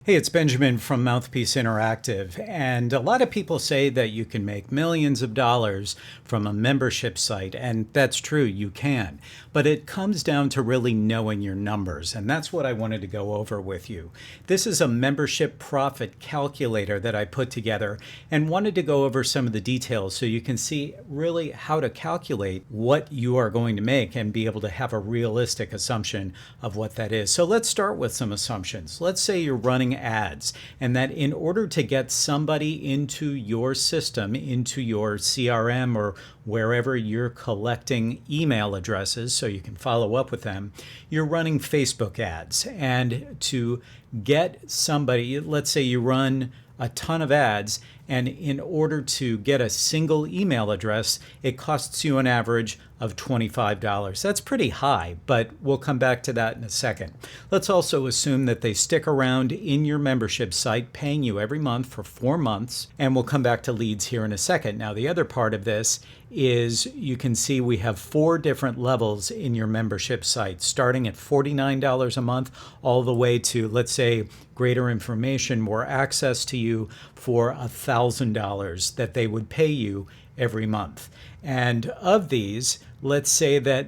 Hey, it's Benjamin from Mouthpiece Interactive, and a lot of people say that you can make millions of dollars from a membership site, and that's true, you can. But it comes down to really knowing your numbers, and that's what I wanted to go over with you. This is a membership profit calculator that I put together and wanted to go over some of the details so you can see really how to calculate what you are going to make and be able to have a realistic assumption of what that is. So let's start with some assumptions. Let's say you're running ads, and that in order to get somebody into your system, into your CRM or wherever you're collecting email addresses so you can follow up with them, you're running Facebook ads. And to get somebody, let's say you run a ton of ads, and in order to get a single email address, it costs you an average of $25. That's pretty high, but we'll come back to that in a second. Let's also assume that they stick around in your membership site, paying you every month for 4 months, and we'll come back to leads here in a second. Now, the other part of this is you can see we have 4 different levels in your membership site, starting at $49 a month all the way to, let's say, greater information, more access to you for $1,000 that they would pay you every month. And of these, let's say that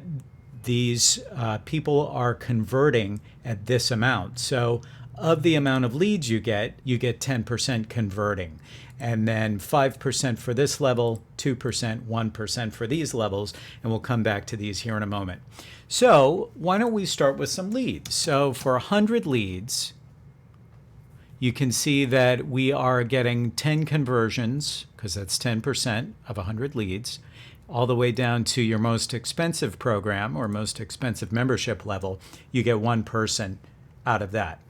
these people are converting at this amount. So of the amount of leads you get 10% converting. And then 5% for this level, 2%, 1% for these levels, and we'll come back to these here in a moment. So why don't we start with some leads? So for 100 leads, you can see that we are getting 10 conversions, because that's 10% of 100 leads, all the way down to your most expensive program or most expensive membership level. You get 1 person out of that.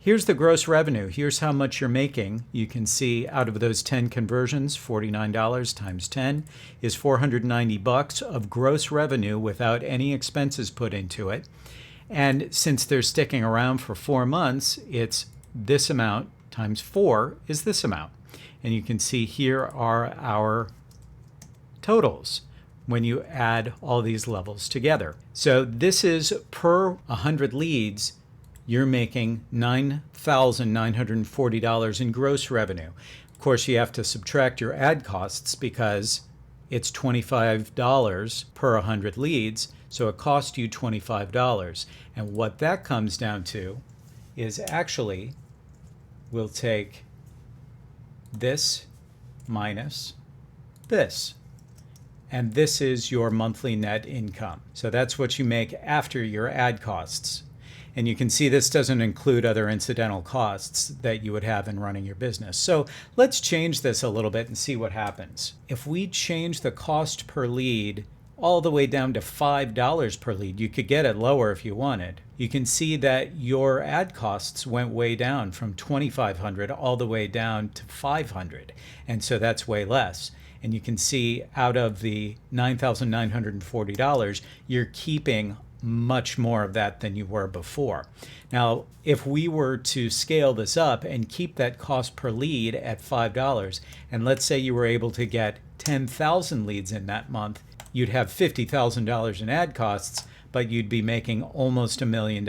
Here's the gross revenue. Here's how much you're making. You can see out of those 10 conversions, $49 times 10 is $490 of gross revenue without any expenses put into it. And since they're sticking around for 4 months, it's this amount times 4 is this amount. And you can see here are our totals when you add all these levels together. So this is per 100 leads, you're making $9,940 in gross revenue. Of course, you have to subtract your ad costs because it's $25 per 100 leads, so it costs you $25. And what that comes down to is actually, we'll take this minus this. And this is your monthly net income. So that's what you make after your ad costs. And you can see this doesn't include other incidental costs that you would have in running your business. So let's change this a little bit and see what happens. If we change the cost per lead all the way down to $5 per lead, you could get it lower if you wanted. You can see that your ad costs went way down from $2,500 all the way down to $500. And so that's way less. And you can see out of the $9,940, you're keeping much more of that than you were before. Now, if we were to scale this up and keep that cost per lead at $5, and let's say you were able to get 10,000 leads in that month, you'd have $50,000 in ad costs, but you'd be making almost $1 million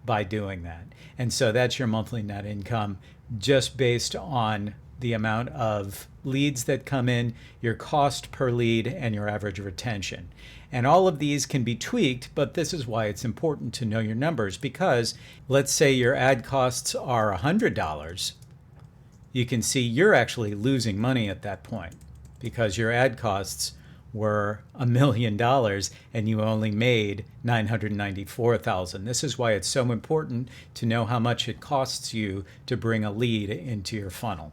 by doing that. And so that's your monthly net income just based on the amount of leads that come in, your cost per lead, and your average retention. And all of these can be tweaked, but this is why it's important to know your numbers, because let's say your ad costs are $100, you can see you're actually losing money at that point because your ad costs were $1 million and you only made $994,000. This is why it's so important to know how much it costs you to bring a lead into your funnel.